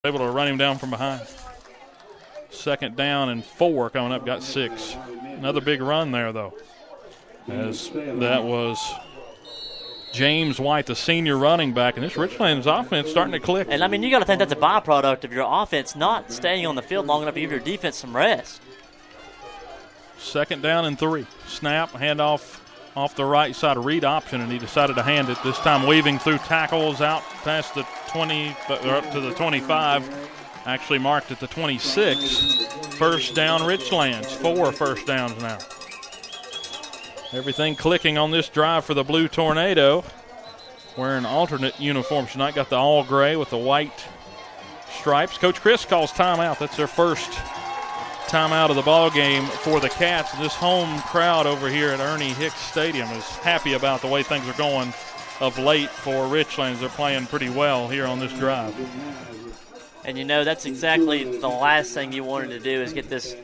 able to run him down from behind. 2nd down and 4 coming up, got 6. Another big run there, though, as that was James White, the senior running back, and this Richlands offense starting to click. And, I mean, you got to think that's a byproduct of your offense not staying on the field long enough to give your defense some rest. 2nd down and 3. Snap, handoff off the right side, a read option, and he decided to hand it, this time weaving through tackles out past the 20, or up to the 25, actually marked at the 26. 1st down, Richlands. 4 first downs now. Everything clicking on this drive for the Blue Tornado. Wearing alternate uniforms tonight. Got the all gray with the white stripes. Coach Chris calls timeout. That's their first timeout of the ball game for the Cats. This home crowd over here at Ernie Hicks Stadium is happy about the way things are going of late for Richlands. They're playing pretty well here on this drive. And, you know, that's exactly the last thing you wanted to do is get this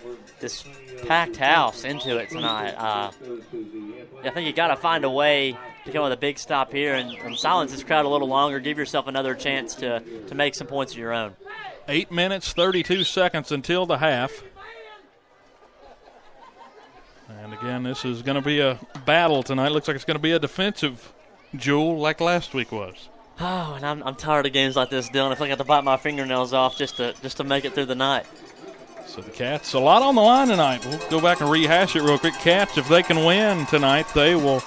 packed house into it tonight. I think you got to find a way to come with a big stop here and silence this crowd a little longer, give yourself another chance to make some points of your own. 8 minutes, 32 seconds until the half. And again, this is going to be a battle tonight. Looks like it's going to be a defensive duel like last week was. Oh, and I'm tired of games like this, Dylan. I feel like I have to bite my fingernails off just to make it through the night. So the Cats, a lot on the line tonight. We'll go back and rehash it real quick. Cats, if they can win tonight, they will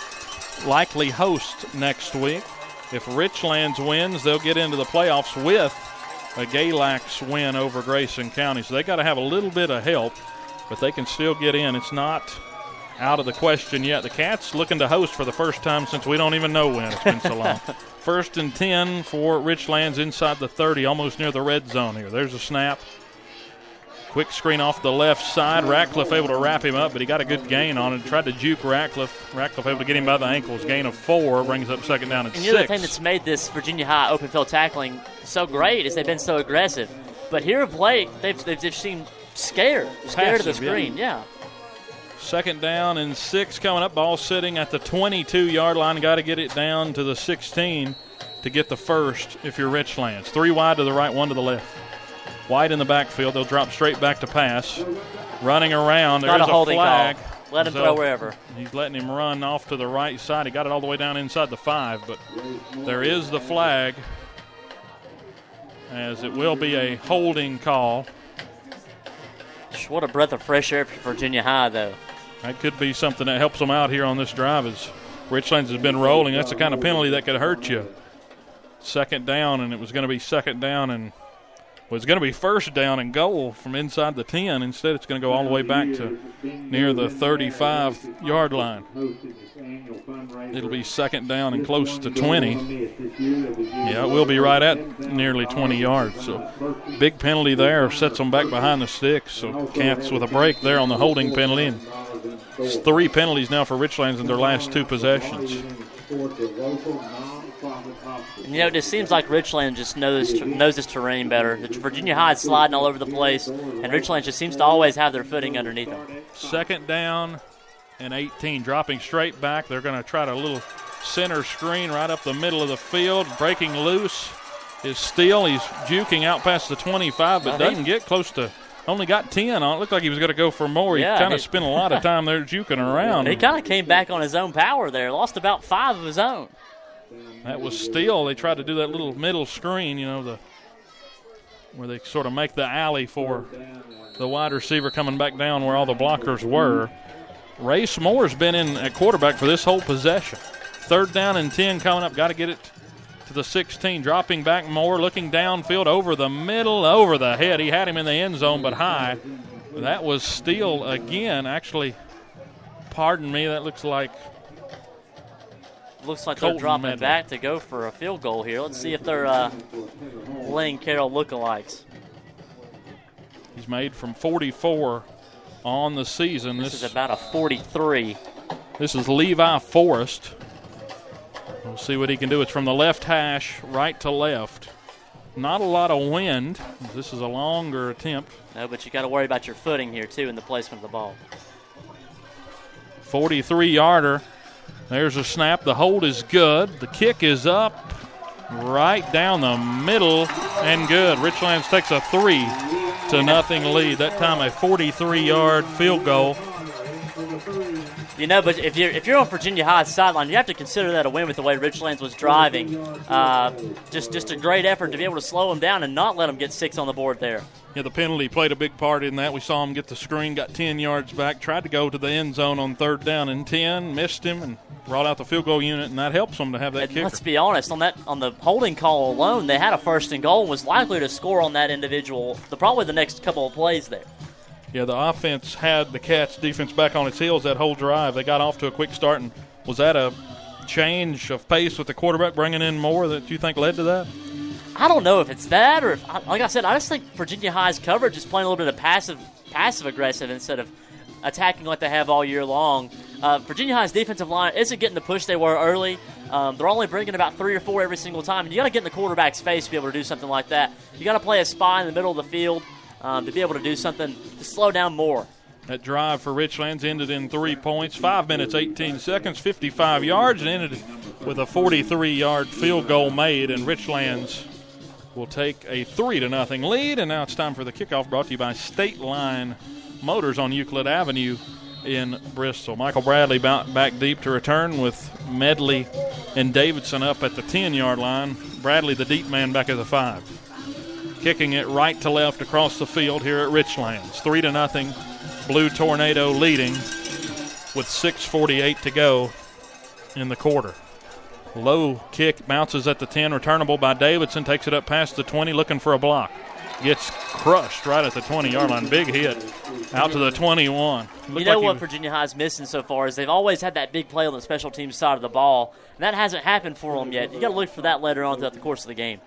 likely host next week. If Richlands wins, they'll get into the playoffs with a Galax win over Grayson County. So they got to have a little bit of help, but they can still get in. It's not out of the question yet. The Cats looking to host for the first time since we don't even know when. It's been so long. 1st and 10 for Richlands inside the 30, almost near the red zone here. There's a snap. Quick screen off the left side. Ratcliffe able to wrap him up, but he got a good gain on it. Tried to juke Ratcliffe. Ratcliffe able to get him by the ankles. Gain of 4 brings up 2nd down and 6. And the other thing that's made this Virginia High open field tackling so great is they've been so aggressive. But here of late, they've seemed scared of the screen. Yeah. 2nd down and 6 coming up. Ball sitting at the 22-yard line. Got to get it down to the 16 to get the first if you're Richlands. 3 wide to the right, 1 to the left. White in the backfield. They'll drop straight back to pass. Running around. There's a holding flag. Call. Let him throw wherever. He's letting him run off to the right side. He got it all the way down inside the 5, but there is the flag, as it will be a holding call. What a breath of fresh air for Virginia High, though. That could be something that helps them out here on this drive, as Richlands has been rolling. That's the kind of penalty that could hurt you. 2nd down, and it was going to be 2nd down and was going to be 1st down and goal from inside the 10. Instead, it's going to go all the way back to near the 35-yard line. It'll be 2nd down and close to 20. Yeah, it will be right at nearly 20 yards. So big penalty there, sets them back behind the sticks. So Cats with a break there on the holding penalty. And it's 3 penalties now for Richlands in their last 2 possessions. And, you know, it just seems like Richlands just knows this terrain better. Virginia High is sliding all over the place, and Richlands just seems to always have their footing underneath them. 2nd down and 18, dropping straight back. They're going to try a little center screen right up the middle of the field. Breaking loose is Steele. He's juking out past the 25, but doesn't get close to. Only got 10 on it. Looked like he was going to go for more. He kind of spent a lot of time there juking around. He kind of came back on his own power there. Lost about 5 of his own. That was Steele. They tried to do that little middle screen, you know, where they sort of make the alley for the wide receiver coming back down where all the blockers were. Race Moore's been in at quarterback for this whole possession. 3rd down and 10 coming up. Got to get it to the 16. Dropping back Moore, looking downfield over the middle, over the head. He had him in the end zone, but high. That was Steele again. Actually, pardon me, that looks like they're dropping it back to go for a field goal here. Let's see if they're Lane Carroll lookalikes. He's made from 44 on the season. This is about a 43. This is Levi Forrest. We'll see what he can do. It's from the left hash, right to left. Not a lot of wind. This is a longer attempt. No, but you got to worry about your footing here, too, in the placement of the ball. 43-yarder. There's a snap. The hold is good. The kick is up. right down the middle and good. Richlands takes a 3-0 lead. That time a 43-yard field goal. You know, but if you're on Virginia High's sideline, you have to consider that a win with the way Richlands was driving. Just a great effort to be able to slow them down and not let them get 6 on the board there. Yeah, the penalty played a big part in that. We saw him get the screen, got 10 yards back, tried to go to the end zone on 3rd down and 10, missed him, and brought out the field goal unit, and that helps them to have that and kicker. Let's be honest, on the holding call alone, they had a 1st and goal and was likely to score on that individual, probably the next couple of plays there. Yeah, the offense had the Cats defense back on its heels that whole drive. They got off to a quick start, and was that a change of pace with the quarterback bringing in more that you think led to that? I don't know if it's that or if, like I said, I just think Virginia High's coverage is playing a little bit of passive-aggressive instead of attacking like they have all year long. Virginia High's defensive line isn't getting the push they were early. They're only bringing about 3 or 4 every single time, and you got to get in the quarterback's face to be able to do something like that. You got to play a spy in the middle of the field to be able to do something to slow down more. That drive for Richlands ended in 3 points, 5 minutes, 18 seconds, 55 yards, and ended with a 43-yard field goal made, and Richlands will take a 3-0 lead. And now it's time for the kickoff, brought to you by State Line Motors on Euclid Avenue in Bristol. Michael Bradley back deep to return with Medley and Davidson up at the 10-yard line. Bradley, the deep man, back at the 5. Kicking it right to left across the field here at Richlands. 3-0, Blue Tornado leading with 6:48 to go in the quarter. Low kick bounces at the 10, returnable by Davidson, takes it up past the 20, looking for a block. Gets crushed right at the 20-yard line. Big hit out to the 21. You know what Virginia High's missing so far is they've always had that big play on the special teams side of the ball, and that hasn't happened for them yet. You got to look for that later on throughout the course of the game.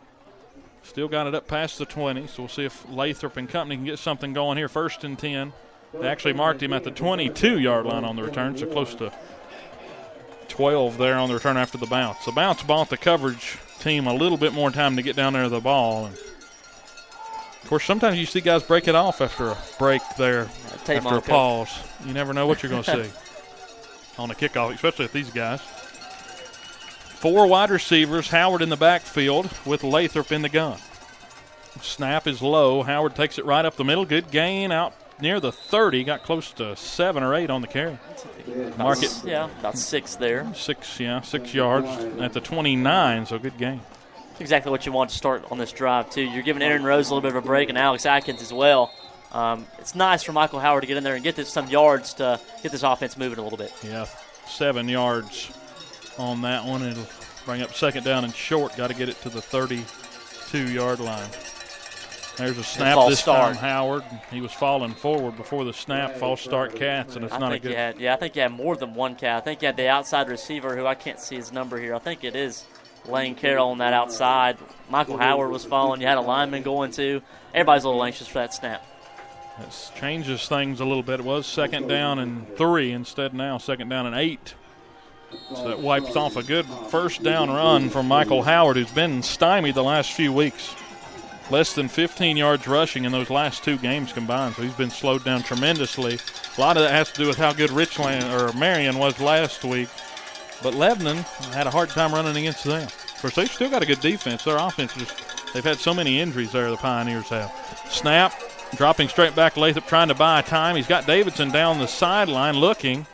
Still got it up past the 20, so we'll see if Lathrop and company can get something going here. 1st and 10. They actually marked him at the 22-yard line on the return, so close to 12 there on the return after the bounce. The bounce bought the coverage team a little bit more time to get down there to the ball. And of course, sometimes you see guys break it off after a break there, after a pause. You never know what you're going to see on a kickoff, especially with these guys. 4 wide receivers, Howard in the backfield with Lathrop in the gun. Snap is low. Howard takes it right up the middle. Good gain out near the 30. Got close to 7 or 8 on the carry. Mark it. Yeah, about 6 there. 6 yards at the 29, so good gain. That's exactly what you want to start on this drive, too. You're giving Aaron Rose a little bit of a break and Alex Atkins as well. It's nice for Michael Howard to get in there and get some yards to get this offense moving a little bit. Yeah, 7 yards on that one. It'll bring up 2nd down and short. Got to get it to the 32-yard line. There's a snap this time, Howard. He was falling forward before the snap. False start Cats, and it's not a good. I think you had more than one Cat. I think you had the outside receiver, who I can't see his number here. I think it is Lane Carroll on that outside. Michael Howard was falling. You had a lineman going too. Everybody's a little anxious for that snap. That changes things a little bit. It was 2nd down and 3 instead now 2nd down and 8. So that wipes off a good 1st down run from Michael Howard, who's been stymied the last few weeks. Less than 15 yards rushing in those last 2 games combined, so he's been slowed down tremendously. A lot of that has to do with how good Marion was last week, but Lebanon had a hard time running against them. Of course, they've still got a good defense. Their offense they've had so many injuries there, the Pioneers have. Snap, dropping straight back. Lathrop trying to buy time. He's got Davidson down the sideline looking.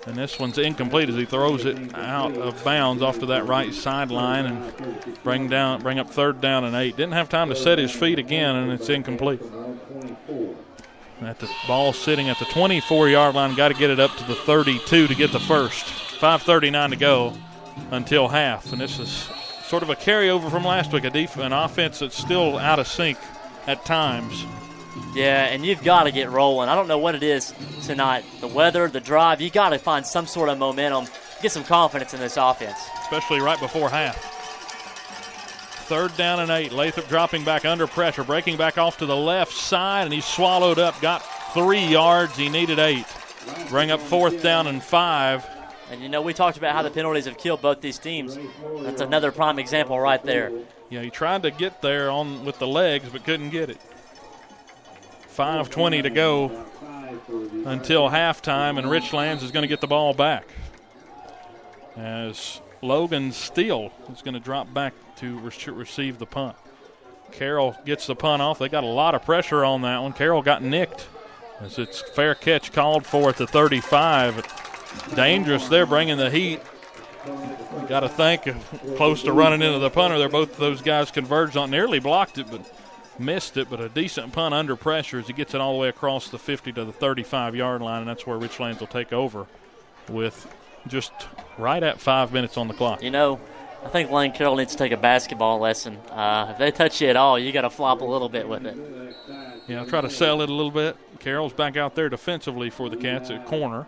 And this one's incomplete as he throws it out of bounds off to that right sideline and bring up 3rd down and 8. Didn't have time to set his feet again, and it's incomplete. At the ball sitting at the 24-yard line, got to get it up to the 32 to get the first. 5:39 to go until half, and this is sort of a carryover from last week. An offense that's still out of sync at times. Yeah, and you've got to get rolling. I don't know what it is tonight. The weather, the drive, you got to find some sort of momentum, get some confidence in this offense. Especially right before half. 3rd down and 8. Lathrop dropping back under pressure, breaking back off to the left side, and he's swallowed up. Got 3 yards. He needed 8. Bring up 4th down and 5. And, you know, we talked about how the penalties have killed both these teams. That's another prime example right there. Yeah, he tried to get there with the legs but couldn't get it. 5:20 to go until halftime, and Richlands is going to get the ball back as Logan Steele is going to drop back to receive the punt. Carroll gets the punt off. They got a lot of pressure on that one. Carroll got nicked as it's fair catch called for at the 35. Dangerous there, bringing the heat. Got to think, close to running into the punter. Both those guys converged on, nearly blocked it, but missed it. But a decent punt under pressure as he gets it all the way across the 50 to the 35-yard line, and that's where Richlands will take over with just right at 5 minutes on the clock. You know, I think Lane Carroll needs to take a basketball lesson. If they touch you at all, you got to flop a little bit with it. Yeah, I'll try to sell it a little bit. Carroll's back out there defensively for the Cats at corner.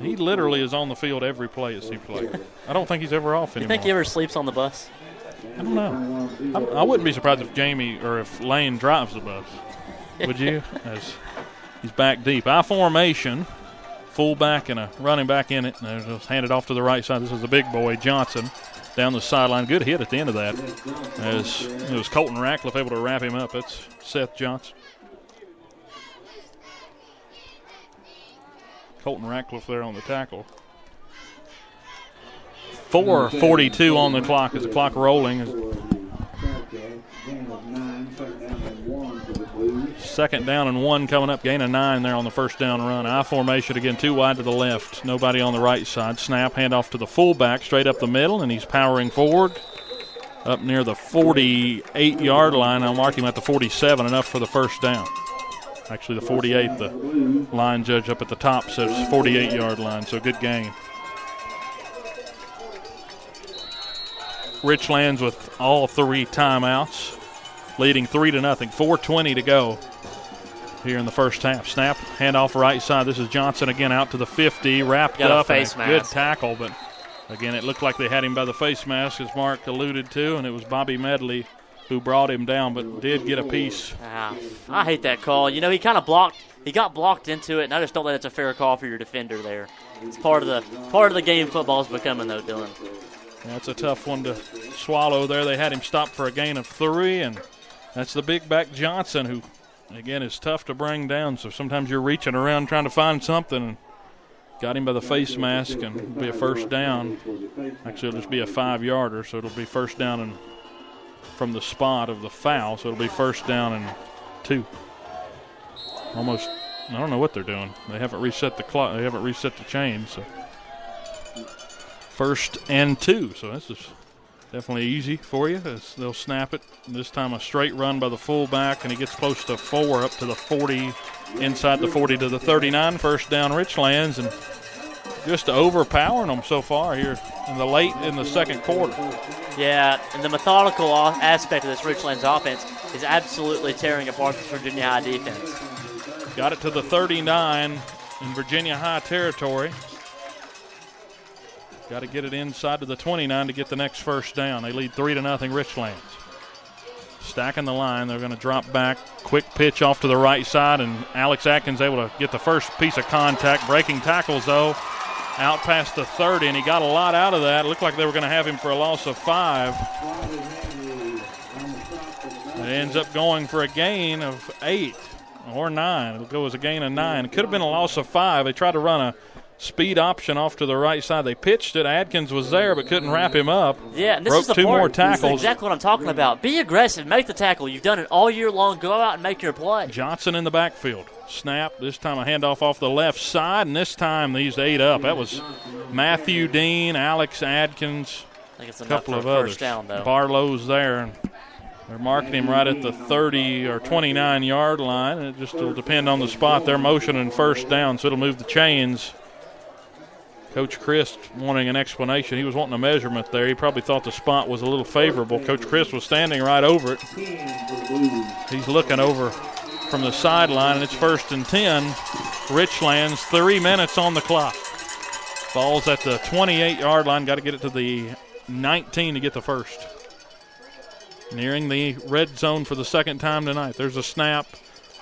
He literally is on the field every play it seems like. I don't think he's ever off anymore. You think he ever sleeps on the bus? I don't know. I wouldn't be surprised if Jamie or if Lane drives the bus. Would you? As he's back deep. I formation. Fullback and a running back in it. And just hand it off to the right side. This is the big boy, Johnson, down the sideline. Good hit at the end of that. As it was Colton Ratcliffe able to wrap him up. That's Seth Johnson. Colton Ratcliffe there on the tackle. 4:42 on the clock as the clock rolling. Second down and 1 coming up. Gain of 9 there on the first down run. I formation again, 2 wide to the left. Nobody on the right side. Snap, handoff to the fullback, straight up the middle, and he's powering forward. Up near the 48-yard line. I'll mark him at the 47, enough for the first down. Actually, the 48, the line judge up at the top says 48-yard line, so good gain. Richlands with all 3 timeouts, leading 3-0. 4:20 to go here in the first half. Snap, handoff right side. This is Johnson again out to the 50, wrapped up. Face and a good tackle, but again, it looked like they had him by the face mask, as Mark alluded to, and it was Bobby Medley who brought him down, but did get a piece. I hate that call. You know, he kind of blocked. He got blocked into it, and I just don't think it's a fair call for your defender there. It's part of the game football is becoming, though, Dylan. That's a tough one to swallow there. They had him stopped for a gain of 3, and that's the big back Johnson, who, again, is tough to bring down. So sometimes you're reaching around trying to find something. Got him by the face mask, and it'll be a first down. Actually, it'll just be a 5-yarder, so it'll be first down and from the spot of the foul, so it'll be first down and 2. Almost, I don't know what they're doing. They haven't reset the clock. They haven't reset the chain, so first and 2. So this is definitely easy for you as they'll snap it. This time a straight run by the fullback, and he gets close to 4 up to the 40, inside the 40 to the 39. First down Richlands, and just overpowering them so far here in the second quarter. Yeah, and the methodical aspect of this Richlands offense is absolutely tearing apart this Virginia High defense. Got it to the 39 in Virginia High territory. Got to get it inside to the 29 to get the next first down. They lead 3-0 Richlands. Stacking the line. They're going to drop back. Quick pitch off to the right side, and Alex Atkins able to get the first piece of contact. Breaking tackles, though, out past the 30, and he got a lot out of that. It looked like they were going to have him for a loss of 5. It ends up going for a gain of 8 or 9. It'll go as a gain of 9. It could have been a loss of 5. They tried to run a speed option off to the right side. They pitched it. Adkins was there but couldn't wrap him up. Yeah, and this broke is the 2 more tackles. This is exactly what I'm talking about. Be aggressive. Make the tackle. You've done it all year long. Go out and make your play. Johnson in the backfield. Snap. This time a handoff off the left side, and this time these 8 up. That was Matthew Dean, Alex Adkins, a couple of others. First down, though. Barlow's there. They're marking him right at the 30 or 29-yard line. It just will depend on the spot. They're motioning first down, so it'll move the chains. Coach Christ wanting an explanation. He was wanting a measurement there. He probably thought the spot was a little favorable. Coach Christ was standing right over it. He's looking over from the sideline, and it's first and 10. Richlands, 3 minutes on the clock. Ball's at the 28-yard line. Got to get it to the 19 to get the first. Nearing the red zone for the second time tonight. There's a snap,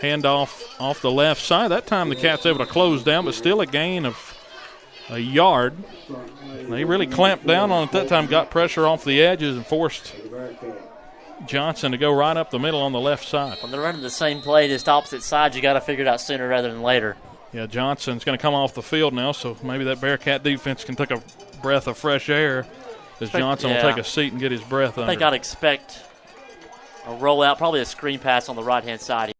handoff off the left side. That time the Cats able to close down, but still a gain of a yard. They really clamped down on it that time, got pressure off the edges and forced Johnson to go right up the middle on the left side. When they're running the same play, just opposite sides, you got to figure it out sooner rather than later. Yeah, Johnson's going to come off the field now, so maybe that Bearcat defense can take a breath of fresh air. as Johnson will take a seat and get his breath I under. think I'd expect a rollout, probably a screen pass on the right-hand side.